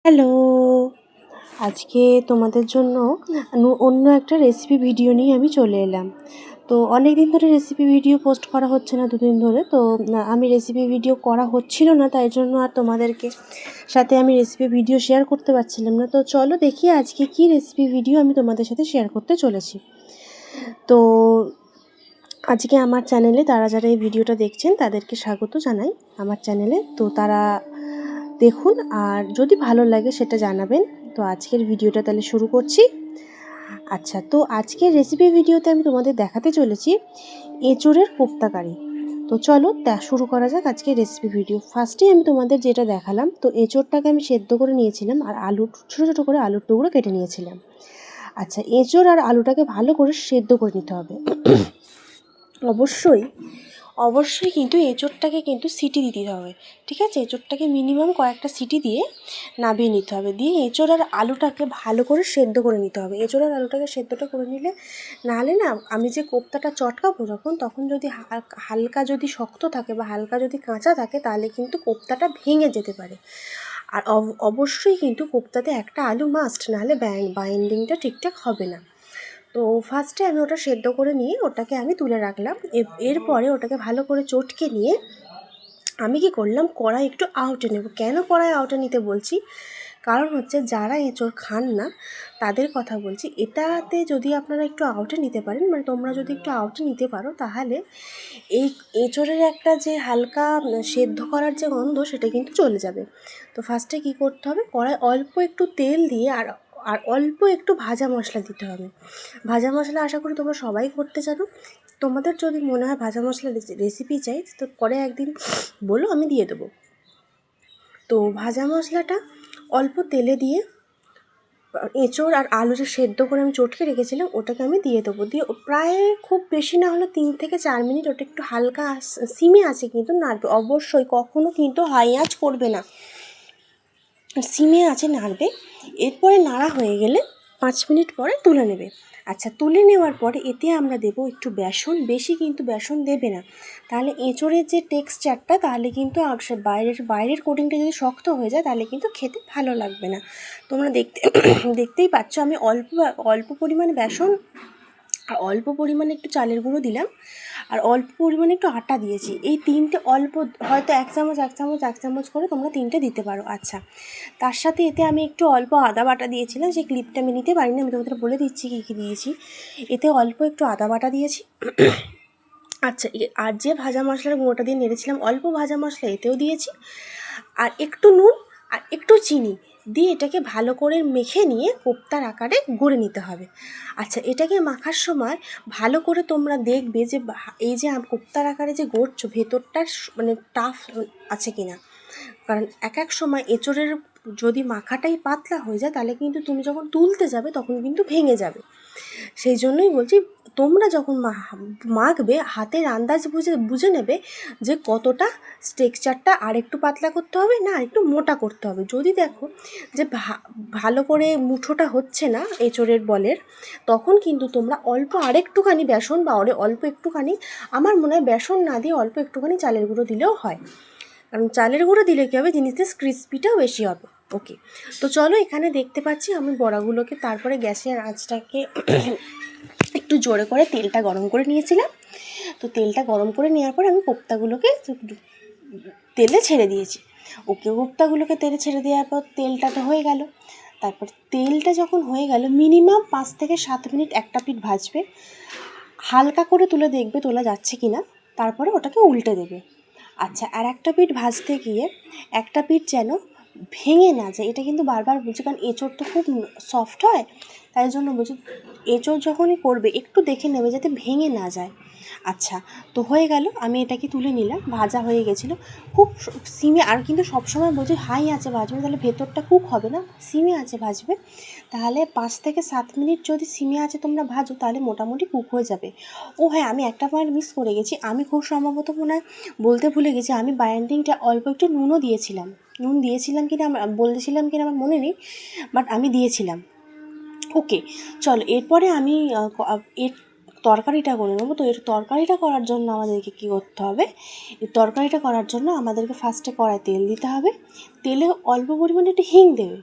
Hello! আজকে তোমাদের জন্য অন্য একটা রেসিপি ভিডিও নিয়ে আমি চলে এলাম। তো অনেক দিন ধরে রেসিপি ভিডিও পোস্ট করা হচ্ছে না, 2 দিন ধরে। তো আমি রেসিপি ভিডিও করা হচ্ছিল না, তাই জন্য আর তোমাদেরকে সাথে আমি রেসিপি ভিডিও শেয়ার করতে পারছিলাম না। তো চলো দেখি আজকে কি রেসিপি ভিডিও আমি তোমাদের সাথে শেয়ার করতে চলেছি। তো আজকে আমার চ্যানেলে যারা এই ভিডিওটা দেখছেন তাদেরকে স্বাগত জানাই আমার চ্যানেলে। তো তারা দেখুন, আর যদি ভালো লাগে সেটা জানাবেন। তো আজকের ভিডিওটা তাহলে শুরু করছি। আচ্ছা, তো আজকের রেসিপি ভিডিওতে আমি তোমাদের দেখাতে চলেছি এঁচোড়ের কোপ্তা কারি। তো চলো শুরু করা যাক আজকের রেসিপি ভিডিও। ফার্স্টেই আমি তোমাদের যেটা দেখালাম, তো এঁচোড়টাকে আমি সেদ্ধ করে নিয়েছিলাম আর ছোটো ছোটো করে আলুর টুকরো কেটে নিয়েছিলাম। আচ্ছা, এঁচোড় আর আলুটাকে ভালো করে সেদ্ধ করে নিতে হবে। অবশ্যই কিন্তু এঁচোড়টাকে কিন্তু সিটি দিতে হবে, ঠিক আছে? এঁচোড়টাকে মিনিমাম কয়েকটা সিটি দিয়ে নামিয়ে নিতে হবে। দিয়ে এঁচোড় আর আলুটাকে ভালো করে সেদ্ধ করে নিতে হবে। এঁচোড় আর আলুটাকে সেদ্ধটা করে নিলে, নাহলে না আমি যে কোপ্তাটা চটকাবো তখন যদি হালকা যদি শক্ত থাকে বা হালকা যদি কাঁচা থাকে, তাহলে কিন্তু কোপ্তাটা ভেঙে যেতে পারে। আর অবশ্যই কিন্তু কোপ্তাতে একটা আলু মাস্ট, নাহলে বাইন্ডিংটা ঠিকঠাক হবে না। তো ফার্স্টে আমি ওটা সেদ্ধ করে নিয়ে ওটাকে আমি তুলে রাখলাম। এরপরে ওটাকে ভালো করে চটকে নিয়ে আমি কি করলাম, কড়াই একটু আউটে নেব। কেন কড়াই আউটে নিতে বলছি, কারণ হচ্ছে যারা এঁচোড় খান না তাদের কথা বলছি। এটাতে যদি আপনারা একটু আউটে নিতে পারেন, মানে তোমরা যদি একটু আউটে নিতে পারো, তাহলে এই এঁচোড়ের একটা যে হালকা সেদ্ধ করার যে গন্ধ, সেটা কিন্তু চলে যাবে। তো ফার্স্টে কী করতে হবে, কড়াই অল্প একটু তেল দিয়ে আর অল্প একটু ভাজা মশলা দিতে হবে। ভাজা মশলা আশা করি তোমরা সবাই করতে জানো। তোমাদের যদি মনে হয় ভাজা মশলা রেসিপি চাই, তো পরে একদিন বলো, আমি দিয়ে দেবো। তো ভাজা মশলাটা অল্প তেলে দিয়ে এঁচোড় আর আলু যে সেদ্ধ করে আমি চটকে রেখেছিলাম, ওটাকে আমি দিয়ে দেবো। দিয়ে প্রায় খুব বেশি না হলে 3 থেকে 4 মিনিট ওটা একটু হালকা সিমে আছে কিন্তু নাড়বে। অবশ্যই কখনো কিন্তু হাই আঁচ করবে না, সিমে আছে নাড়বে। এরপরে নাড়া হয়ে গেলে 5 মিনিট পরে তুলে নেবে। আচ্ছা, তুলে নেওয়ার পরে এতে আমরা দেবো একটু বেসন। বেশি কিন্তু বেসন দেবে না, তাহলে এঁচোড়ের যে টেক্সচারটা, তাহলে কিন্তু বাইরের কোটিংটা যদি শক্ত হয়ে যায়, তাহলে কিন্তু খেতে ভালো লাগবে না। তোমরা দেখতেই পাচ্ছ আমি অল্প পরিমাণে বেসন আর অল্প পরিমাণে একটু চালের গুঁড়ো দিলাম, আর অল্প পরিমাণে একটু আটা দিয়েছি। এই তিনটে অল্প, হয়তো এক চামচ করে তোমরা 3টে দিতে পারো। আচ্ছা, তার সাথে এতে আমি একটু অল্প আদা বাটা দিয়েছিলাম, সেই ক্লিপটা আমি নিতে পারিনি, আমি তোমাদের বলে দিচ্ছি কী কী দিয়েছি। এতে অল্প একটু আদা বাটা দিয়েছি। আচ্ছা, আর যে ভাজা মশলার গুঁড়োটা দিয়ে নেড়েছিলাম, অল্প ভাজা মশলা এতেও দিয়েছি, আর একটু নুন আর একটু চিনি দিয়ে এটাকে ভালো করে মেখে নিয়ে কোপ্তার আকারে গড়ে নিতে হবে। আচ্ছা, এটাকে মাখার সময় ভালো করে তোমরা দেখবে যে এই যে কোপ্তার আকারে যে গড়ছো, ভেতরটার মানে টাফ আছে কিনা। কারণ এক সময় এঁচোড়ের যদি মাখাটাই পাতলা হয়ে যায়, তাহলে কিন্তু তুমি যখন তুলতে যাবে তখন কিন্তু ভেঙে যাবে। সেই জন্যই বলছি, তোমরা যখন মাখবে হাতের আন্দাজ বুঝে নেবে যে কতটা টেক্সচারটা আর একটু পাতলা করতে হবে না আর একটু মোটা করতে হবে। যদি দেখো যে ভালো করে মুঠোটা হচ্ছে না এঁচোড়ের বলের, তখন কিন্তু তোমরা অল্প আরেকটুখানি বেসন বা অল্প একটুখানি, আমার মনে হয় বেসন না দিয়ে অল্প একটুখানি চালের গুঁড়ো দিলেও হয়। কারণ চালের গুঁড়ো দিলে কী হবে, জিনিসটা ক্রিস্পিটাও বেশি হবে। ওকে, তো চলো এখানে দেখতে পাচ্ছি আমি বড়াগুলোকে, তারপরে গ্যাসের আঁচটাকে একটু জোরে করে তেলটা গরম করে নিয়েছিলাম। তো তেলটা গরম করে নেওয়ার পর আমি কোপ্তাগুলোকে তেলে ছেড়ে দিয়েছি। কোপ্তাগুলোকে তেলে ছেড়ে দেওয়ার পর তেলটা তো হয়ে গেল। তারপর তেলটা যখন হয়ে গেল, মিনিমাম 5 থেকে 7 মিনিট একটা পিঠ ভাজবে। হালকা করে তুলে দেখবে তোলা যাচ্ছে কি না, তারপরে ওটাকে উল্টে দেবে। আচ্ছা, আর একটা পিঠ ভাজতে গিয়ে একটা পিঠ যেন ভেঙে না যায়, এটা কিন্তু বারবার বলছি, কারণ এঁচোড় তো খুব সফট হয়, তাই জন্য বলছি এঁচোড় যখনই করবে একটু দেখে নেবে যাতে ভেঙে না যায়। আচ্ছা, তো হয়ে গেল, আমি এটাকে তুলে নিলাম, ভাজা হয়ে গেছিলো। খুব সিমে, আর কিন্তু সবসময় বলছি হাই আঁচে ভাজবে, তাহলে ভেতরটা কুক হবে না, সিমে আঁচে ভাজবে। তাহলে 5 থেকে 7 মিনিট যদি সিমে আঁচে তোমরা ভাজো, তাহলে মোটামুটি কুক হয়ে যাবে। ও হ্যাঁ, আমি একটা পয়েন্ট মিস করে গেছি, আমি খুব সম্ভবত মনে হয় বলতে ভুলে গেছি, আমি বাইন্ডিংটা অল্প একটু নুন দিয়েছিলাম কিনা, বলেছিলাম কিনা আমার মনে নেই, বাট আমি দিয়েছিলাম। ওকে, চলো এরপরে আমি এর তরকারিটা করে নেবো। তো এর তরকারিটা করার জন্য আমাদেরকে কী করতে হবে, তরকারিটা করার জন্য আমাদেরকে ফার্স্টে কড়াই তেল দিতে হবে। তেলে অল্প পরিমাণে একটু হিং দেবে,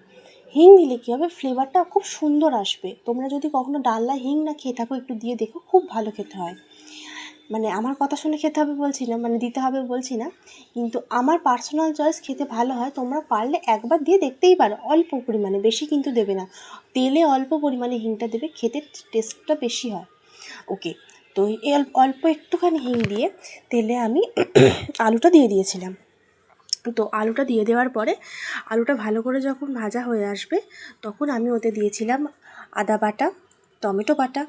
হিং দিলে কী হবে, ফ্লেভারটা খুব সুন্দর আসবে। তোমরা যদি কখনো ডালনা হিং না খেয়ে থাকো, একটু দিয়ে দেখো, খুব ভালো খেতে হয়। মানে আমার কথা শুনে খেতে হবে বলছি না, মানে দিতে হবে বলছি না, কিন্তু আমার পার্সোনাল চয়েস খেতে ভালো হয়। তোমরা পারলে একবার দিয়ে দেখতেই পারো, অল্প পরিমাণে, বেশি কিন্তু দেবে না। তেলে অল্প পরিমাণে হিংটা দেবে, খেতে টেস্টটা বেশি হয়। ওকে, তো এই অল্প একটুখানি হিং দিয়ে তেলে আমি আলুটা দিয়ে দিয়েছিলাম। তো আলুটা দিয়ে দেওয়ার পরে আলুটা ভালো করে যখন ভাজা হয়ে আসবে, তখন আমি ওতে দিয়েছিলাম আদা বাটা, টমেটো বাটা,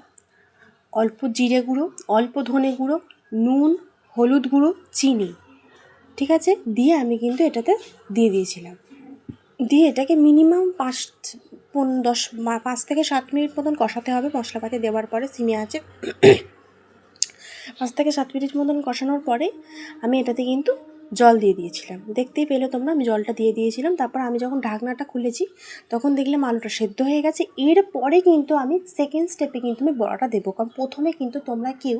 অল্প জিরে গুঁড়ো, অল্প ধনে গুঁড়ো, নুন, হলুদ গুঁড়ো, চিনি, ঠিক আছে, দিয়ে আমি কিন্তু এটাতে দিয়ে দিয়েছিলাম। দিয়ে এটাকে মিনিমাম 5 থেকে 7 মিনিট মতন কষাতে হবে। মশলাপাতি দেওয়ার পরে সিমে আছে 5 থেকে 7 মিনিট মতন কষানোর পরে আমি এটাতে কিন্তু জল দিয়ে দিয়েছিলাম। দেখতেই পেলে তোমরা, আমি জলটা দিয়ে দিয়েছিলাম। তারপর আমি যখন ঢাকনাটা খুলেছি, তখন দেখলাম আলুটা সেদ্ধ হয়ে গেছে। এরপরে কিন্তু আমি সেকেন্ড স্টেপে কিন্তু আমি বড়াটা দেবো, কারণ প্রথমে কিন্তু তোমরা কেউ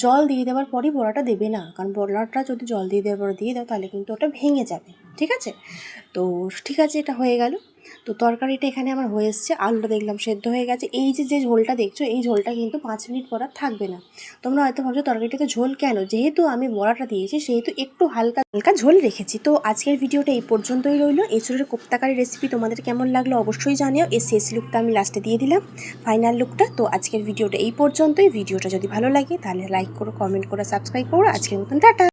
জল দিয়ে দেওয়ার পরই বড়াটা দেবে না, কারণ বড়াটা যদি জল দিয়ে দেওয়ার পরে দিয়ে দাও, তাহলে কিন্তু ওটা ভেঙে যাবে, ঠিক আছে। তো ঠিক আছে, এটা হয়ে গেল। তো তরকারিটা এখানে আমার হয়ে এসছে, আলুটা দেখলাম সেদ্ধ হয়ে গেছে। এই যে ঝোলটা দেখছো, এই ঝোলটা কিন্তু 5 মিনিট পর আর থাকবে না। তোমরা হয়তো ভাবছো তরকারিটাতে ঝোল কেন, যেহেতু আমি বড়াটা দিয়েছি সেহেতু একটু হালকা হালকা ঝোল রেখেছি। তো আজকের ভিডিওটা এই পর্যন্তই রইলো। এঁচোড়ের কোপ্তাকারি রেসিপি তোমাদের কেমন লাগলো অবশ্যই জানিও। এর শেষ লুকটা আমি লাস্টে দিয়ে দিলাম, ফাইনাল লুকটা। তো আজকের ভিডিওটা এই পর্যন্তই। ভিডিওটা যদি ভালো লাগে তাহলে লাইক করো, কমেন্ট করো, সাবস্ক্রাইব করো। আজকের মতন টাটা।